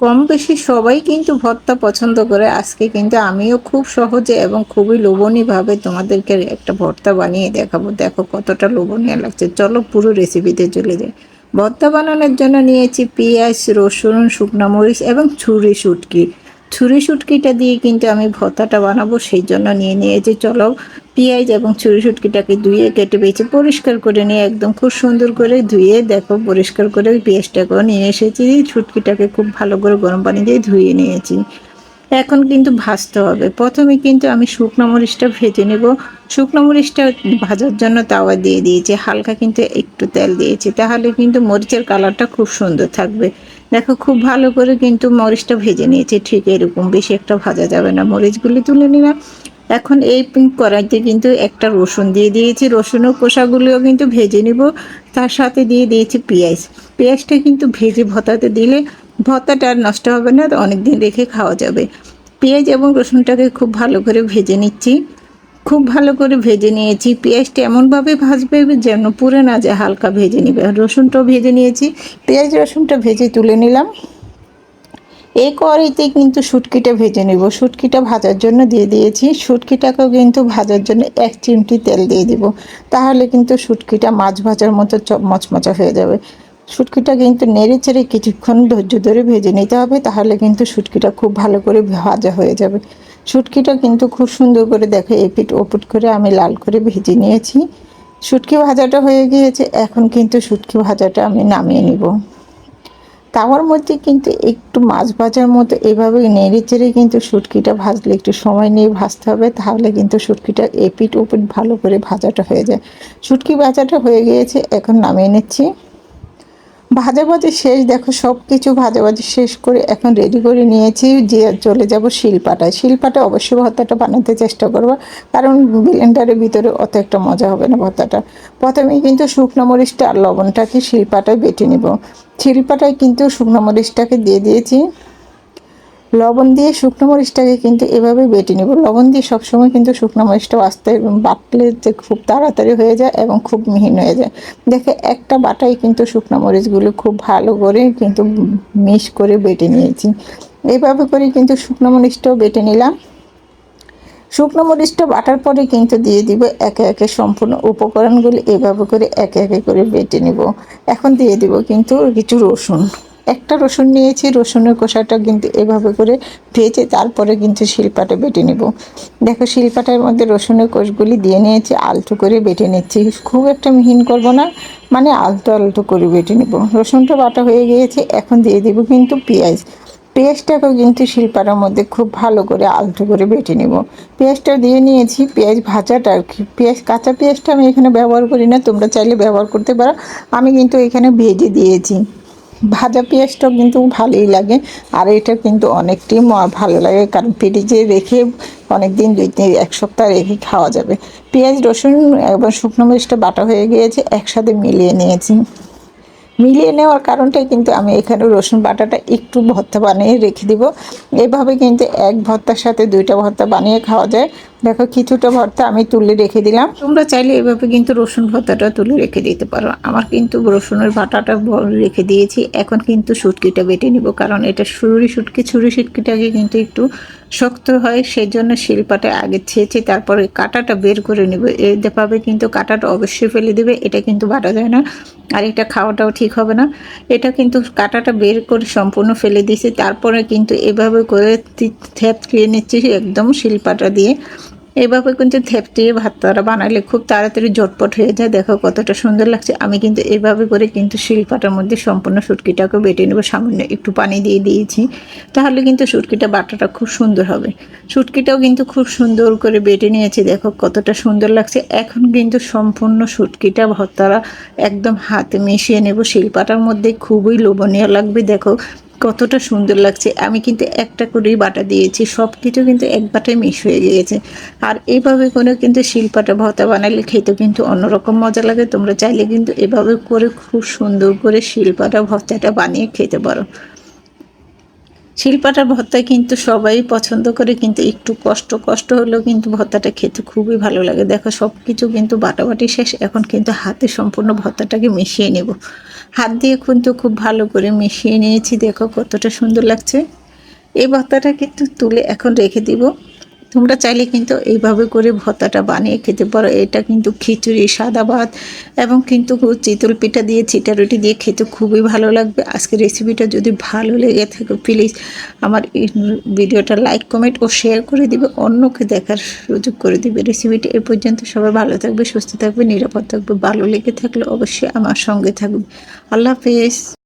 কম বেশি সবাই কিন্তু ভর্তা পছন্দ করে। আজকে কিন্তু আমিও খুব সহজে এবং খুবই লোভনীয়ভাবে তোমাদেরকে একটা ভর্তা বানিয়ে দেখাবো। দেখো কতটা লোভনীয় লাগছে। চলো পুরো রেসিপিতে চলে যাই। ভর্তা বানানোর জন্য নিয়েছি পেঁয়াজ, রসুন, শুকনো মরিচ এবং শুটকি। শুটকিটা দিয়ে কিন্তু আমি ভর্তাটা বানাবো, সেই জন্য নিয়ে নিয়েছি। চলো পেঁয়াজ এবং শুটকিটাকে ধুয়ে কেটে বেছে পরিষ্কার করে নিয়ে একদম খুব সুন্দর করে ধুয়ে দেখো পরিষ্কার করে পেঁয়াজটাকেও নিয়ে এসেছি। শুটকিটাকে খুব ভালো করে গরম পানি দিয়ে ধুয়ে নিয়েছি। এখন কিন্তু ভাজতে হবে। প্রথমে কিন্তু আমি শুকনো মরিচটা ভেজে নেব। শুকনো মরিচটা ভাজার জন্য তাওয়া দিয়ে দিয়েছি, হালকা কিন্তু একটু তেল দিয়েছি, তাহলে কিন্তু মরিচের কালারটা খুব সুন্দর থাকবে। দেখো খুব ভালো করে কিন্তু মরিচটা ভেজে নিয়েছি, ঠিক এরকম, বেশি একটা ভাজা যাবে না। মরিচগুলি তুলে নিলাম। এখন এই কড়াইতে কিন্তু একটা রসুন দিয়ে দিয়েছি, রসুনের খোসাগুলিও কিন্তু ভেজে নিব। তার সাথে দিয়ে দিয়েছি পেঁয়াজ। পেঁয়াজটা কিন্তু ভেজে ভর্তাতে দিলে ভর্তাটা আর নষ্ট হবে না, অনেক দিন রেখে খাওয়া যাবে। পেঁয়াজ এবং রসুনটাকে খুব ভালো করে ভেজে নিচ্ছি। খুব ভালো করে ভেজে নিয়েছি। পেঁয়াজটা এমনভাবে ভাজবে যেন পুড়ে না যায়, হালকা ভেজে নেবে। রসুনটাও ভেজে নিয়েছি, পেঁয়াজ রসুনটা ভেজে তুলে নিলাম। এই কড়াইতে কিন্তু শুটকিটা ভেজে নেব। শুটকিটা ভাজার জন্য দিয়ে দিয়েছি। শুটকিটাকেও কিন্তু ভাজার জন্য এক চিমটি তেল দিয়ে দিব, তাহলে কিন্তু শুটকিটা মাছ ভাজার মতো মচমচা হয়ে যাবে। শুটকিটা কিন্তু নেড়ে চেড়ে কিছুক্ষণ ধৈর্য ধরে ভেজে নিতে হবে, তাহলে কিন্তু শুটকিটা খুব ভালো করে ভাজা হয়ে যাবে। শুটকিটা কিন্তু খুব সুন্দর করে দেখে এপিট ওপিট করে আমি লাল করে ভেজে নিয়েছি। শুটকি ভাজাটা হয়ে গিয়েছে। এখন কিন্তু শুটকি ভাজাটা আমি নামিয়ে নিব। তাওয়ার মধ্যে কিন্তু একটু মাছ ভাজার মতো এভাবে নেড়ে চেড়ে কিন্তু শুটকিটা ভাজলে, একটু সময় নিয়ে ভাজতে হবে, তাহলে কিন্তু শুটকিটা এপিট ওপিট ভালো করে ভাজাটা হয়ে যায়। শুটকি ভাজাটা হয়ে গিয়েছে, এখন নামিয়ে নিচ্ছি। ভাজাভাজি শেষ। দেখো সব কিছু ভাজাভাজি শেষ করে এখন রেডি করে নিয়েছি, যে চলে যাব শিলপাটায়। শিলপাটায় অবশ্যই ভর্তাটা বানাতে চেষ্টা করবো, কারণ ব্লেন্ডারের ভিতরে অত একটা মজা হবে না ভর্তাটা। প্রথমেই কিন্তু শুকনো মরিচটা আর লবণটাকে শিলপাটায় বেটে নেব। শিলপাটায় কিন্তু শুকনো মরিচটাকে দিয়ে দিয়েছি। লবণ দিয়ে শুকনো মরিচটাকে কিন্তু এভাবে বেটে নেব। লবণ দিয়ে সবসময় কিন্তু শুকনো মরিচটা আস্তে বাটলে যে খুব তাড়াতাড়ি হয়ে যায় এবং খুব মিহিন হয়ে যায়। দেখে একটা বাটাই কিন্তু শুকনো মরিচগুলো খুব ভালো করে কিন্তু মিশ করে বেটে নিয়েছি। এইভাবে করে কিন্তু শুকনো মরিচটাও বেটে নিলাম। শুকনো মরিচটা বাটার পরে কিন্তু দিয়ে দিব একে একে সম্পূর্ণ উপকরণগুলি, এভাবে করে একে একে করে বেটে নিব। এখন দিয়ে দিব কিন্তু কিছু রসুন। একটা রসুন নিয়েছি, রসুনের খোসাটা কিন্তু এভাবে করে ভেজে তারপরে কিন্তু শিলপাটে বেটে নিব। দেখো শিলপাটার মধ্যে রসুনের কোষগুলি দিয়ে নিয়েছি, আলতো করে বেটে নিচ্ছি। খুব একটা মিহিন করব না, মানে আলতো আলতো করে বেটে নিব। রসুনটা বাটা হয়ে গিয়েছে, এখন দিয়ে দিব কিন্তু পেঁয়াজ। পেঁয়াজটাকেও কিন্তু শিলপাটার মধ্যে খুব ভালো করে আলতো করে বেটে নেব। পেঁয়াজটা দিয়ে নিয়েছি। পেঁয়াজ ভাজাটা আর কি, পেঁয়াজ কাঁচা পেঁয়াজটা আমি এখানে ব্যবহার করি না, তোমরা চাইলে ব্যবহার করতে পারো। আমি কিন্তু এখানে ভেজে দিয়েছি। ভাজা পেঁয়াজটাও কিন্তু ভালোই লাগে, আর এটা কিন্তু অনেকটাই ভালো লাগে, কারণ ফ্রিজে রেখে অনেক দিন, 1 সপ্তাহ রেখে খাওয়া যাবে। পেঁয়াজ রসুন এবং শুকনো মরিচটা বাটা হয়ে গিয়েছে, একসাথে মিলিয়ে নিয়েছি। মিলিয়ে নেওয়ার কারণটাই কিন্তু আমি এখানে রসুন বাটাটা একটু ভর্তা বানিয়ে রেখে দিব। এভাবে কিন্তু এক ভর্তার সাথে দুইটা ভর্তা বানিয়ে খাওয়া যায়। দেখো কিছুটা ভর্তা আমি তুলে রেখে দিলাম, তোমরা চাইলে এভাবে কিন্তু রসুন ভর্তাটা তুলে রেখে দিতে পারো। আমার কিন্তু রসুনের বাটাটা রেখে দিয়েছি। এখন কিন্তু শুটকিটা বেটে নিব, কারণ এটা ছুরি শুটকিটাকে কিন্তু একটু শক্ত হয়, সেই জন্য শিলপাটায় আগে ছেঁচে তারপরে কাঁটাটা বের করে নেব। এভাবে কিন্তু কাঁটাটা অবশ্যই ফেলে দেবে, এটা কিন্তু বাটা যায় না, আর এটা খাওয়াটাও ঠিক হবে না। এটা কিন্তু কাঁটাটা বের করে সম্পূর্ণ ফেলে দিয়েছি, তারপরে কিন্তু এভাবে করে থেতলিয়ে নিচ্ছি একদম শিলপাটা দিয়ে। এভাবে কিন্তু থেপটিয়ে ভর্তাটা বানালে খুব তাড়াতাড়ি ঝটপট হয়ে যায়। দেখো কতটা সুন্দর লাগছে। আমি কিন্তু এভাবে করে কিন্তু শিলপাটার মধ্যে সম্পূর্ণ শুটকিটাকে বেটে নেব। সামান্য একটু পানি দিয়ে দিয়েছি, তাহলে কিন্তু শুটকিটা বাটাটা খুব সুন্দর হবে। শুটকিটাও কিন্তু খুব সুন্দর করে বেটে নিয়েছি, দেখো কতটা সুন্দর লাগছে। এখন কিন্তু সম্পূর্ণ শুটকিটা ভর্তাটা একদম হাতে মিশিয়ে নেব শিলপাটার মধ্যে, খুবই লোভনীয় লাগবে। দেখো কতটা সুন্দর লাগছে। আমি কিন্তু একটা করেই বাটা দিয়েছি, সব কিছু কিন্তু এক বাটায় মিশ হয়ে গিয়েছে। আর এইভাবে করে কিন্তু শিলপাটা ভর্তা বানালে খেতে কিন্তু অন্যরকম মজা লাগে। তোমরা চাইলে কিন্তু এভাবে করে খুব সুন্দর করে শিলপাটা ভর্তাটা বানিয়ে খেতে পারো। শিলপাটার ভর্তা কিন্তু সবাই পছন্দ করে, কিন্তু একটু কষ্ট কষ্ট হলেও কিন্তু ভর্তাটা খেতে খুবই ভালো লাগে। দেখো সব কিছু কিন্তু বাটাবাটি শেষ, এখন কিন্তু হাতে সম্পূর্ণ ভর্তাটাকে মিশিয়ে নেব। হাত দিয়ে কিন্তু খুব ভালো করে মিশিয়ে নিয়েছি, দেখো কতটা সুন্দর লাগছে। এই ভর্তাটা কিন্তু তুলে এখন রেখে দিব। তোমরা চাইলে কিন্তু এইভাবে করে ভর্তাটা বানিয়ে খেতে পারো। এটা কিন্তু খিচুড়ি, সাদা ভাত এবং কিন্তু চিতল পিঠা দিয়ে, চিটা রুটি দিয়ে খেতে খুবই ভালো লাগবে। আজকের রেসিপিটা যদি ভালো লেগে থাকে প্লিজ আমার এই ভিডিওটা লাইক, কমেন্ট ও শেয়ার করে দিবে, অন্যকে দেখার সুযোগ করে দিবে। রেসিপিটা এ পর্যন্ত। সবাই ভালো থাকবে, সুস্থ থাকবে, নিরাপদ থাকবে। ভালো লেগে থাকলে অবশ্যই আমার সঙ্গে থাকবে। আল্লাহ হাফেজ।